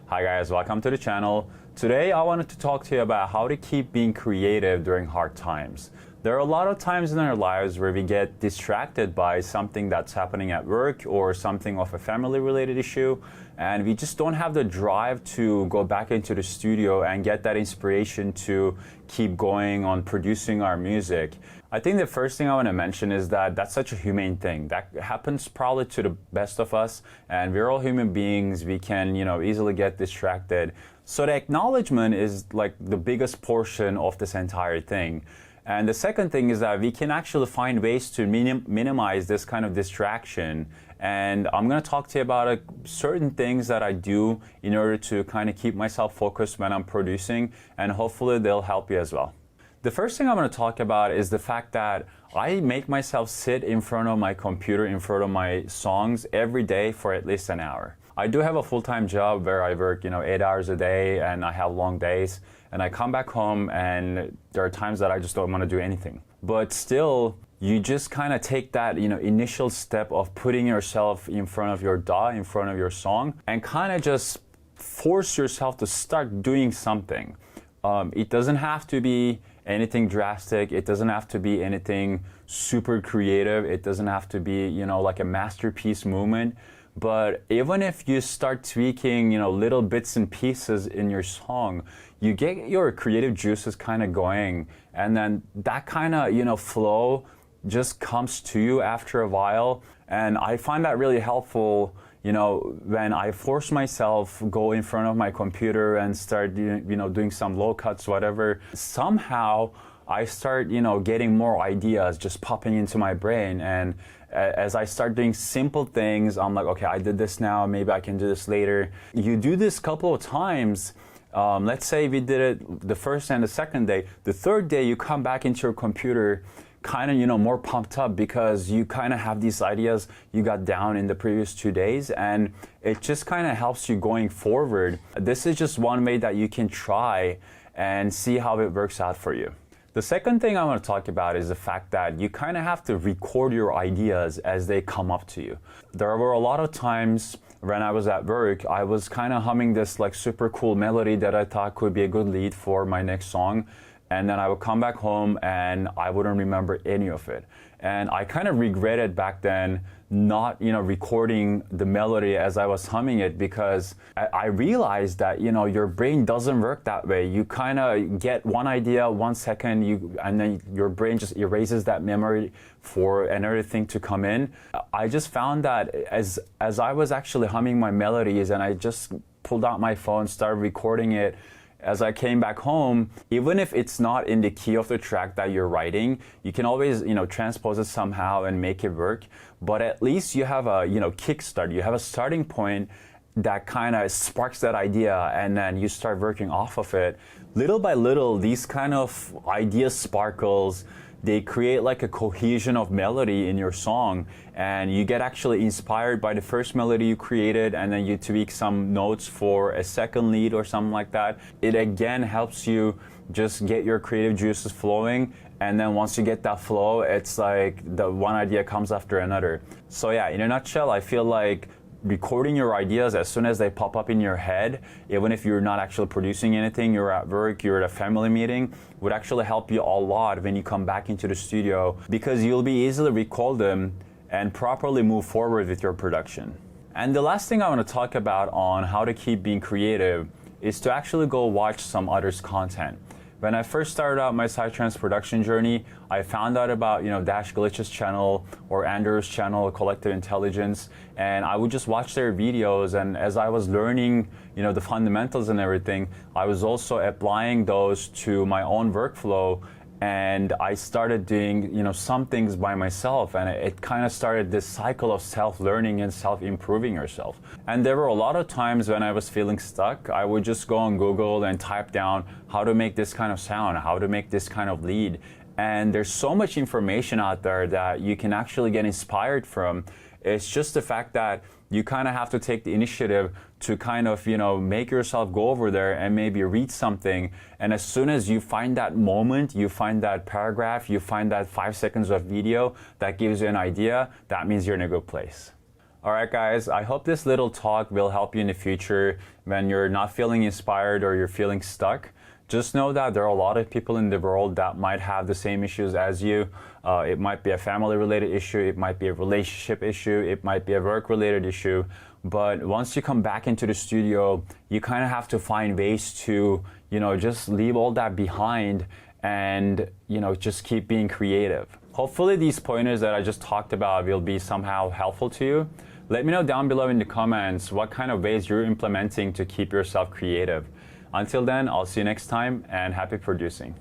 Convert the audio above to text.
Hi guys, welcome to the channel. Today I wanted to talk to you about how to keep being creative during hard times. There are a lot of times in our lives where we get distracted by something that's happening at work or something of a family related issue, and we just don't have the drive to go back into the studio and get that inspiration to keep going on producing our music. I think the first thing I want to mention is that that's such a humane thing. That happens probably to the best of us, and we're all human beings. We can, easily get distracted. So the acknowledgement is like the biggest portion of this entire thing. And the second thing is that we can actually find ways to minimize this kind of distraction. And I'm going to talk to you about certain things that I do in order to kind of keep myself focused when I'm producing, and hopefully they'll help you as well. The first thing I'm going to talk about is the fact that I make myself sit in front of my computer, in front of my songs every day for at least an hour. I do have a full-time job where I work, 8 hours a day, and I have long days, and I come back home and there are times that I just don't want to do anything. But still, you just kind of take that, initial step of putting yourself in front of your DAW, in front of your song, and kind of just force yourself to start doing something. It doesn't have to be anything drastic. It doesn't have to be anything super creative. It doesn't have to be, like a masterpiece movement. But even if you start tweaking, little bits and pieces in your song, you get your creative juices kind of going. And then that kind of, flow just comes to you after a while. And I find that really helpful, when I force myself, go in front of my computer and start, doing some low cuts, whatever. Somehow I start, getting more ideas just popping into my brain. And as I start doing simple things, I'm like, okay, I did this now, maybe I can do this later. You do this a couple of times. Let's say we did it the first and the second day. The third day, you come back into your computer kind of, more pumped up because you kind of have these ideas you got down in the previous 2 days, and it just kind of helps you going forward. This is just one way that you can try and see how it works out for you. The second thing I want to talk about is the fact that you kind of have to record your ideas as they come up to you. There were a lot of times when I was at work, I was kind of humming this like super cool melody that I thought could be a good lead for my next song. And then I would come back home and I wouldn't remember any of it. And I kind of regretted back then not, recording the melody as I was humming it, because I realized that, your brain doesn't work that way. You kind of get one idea 1 second, and then your brain just erases that memory for another thing to come in. I just found that as I was actually humming my melodies and I just pulled out my phone, started recording it, as I came back home, even if it's not in the key of the track that you're writing, you can always, transpose it somehow and make it work. But at least you have a, kickstart. You have a starting point that kind of sparks that idea, and then you start working off of it. Little by little, these kind of idea sparkles, they create like a cohesion of melody in your song, and you get actually inspired by the first melody you created, and then you tweak some notes for a second lead or something like that. It again helps you just get your creative juices flowing, and then once you get that flow, it's like the one idea comes after another. So yeah, in a nutshell, I feel like recording your ideas as soon as they pop up in your head, even if you're not actually producing anything, you're at work, you're at a family meeting, would actually help you a lot when you come back into the studio, because you'll be easily recall them and properly move forward with your production. And the last thing I want to talk about on how to keep being creative is to actually go watch some others' content. When I first started out my Psytrance production journey, I found out about, Dash Glitch's channel or Andrew's channel, Collective Intelligence, and I would just watch their videos. And as I was learning, the fundamentals and everything, I was also applying those to my own workflow. And I started doing, some things by myself, and it kind of started this cycle of self-learning and self-improving yourself. And there were a lot of times when I was feeling stuck, I would just go on Google and type down how to make this kind of sound, how to make this kind of lead. And there's so much information out there that you can actually get inspired from. It's just the fact that you kind of have to take the initiative to kind of, make yourself go over there and maybe read something. And as soon as you find that moment, you find that paragraph, you find that 5 seconds of video that gives you an idea, that means you're in a good place. All right, guys, I hope this little talk will help you in the future when you're not feeling inspired or you're feeling stuck. Just know that there are a lot of people in the world that might have the same issues as you. It might be a family-related issue, it might be a relationship issue, it might be a work-related issue. But once you come back into the studio, you kind of have to find ways to, just leave all that behind and, just keep being creative. Hopefully these pointers that I just talked about will be somehow helpful to you. Let me know down below in the comments what kind of ways you're implementing to keep yourself creative. Until then, I'll see you next time, and happy producing.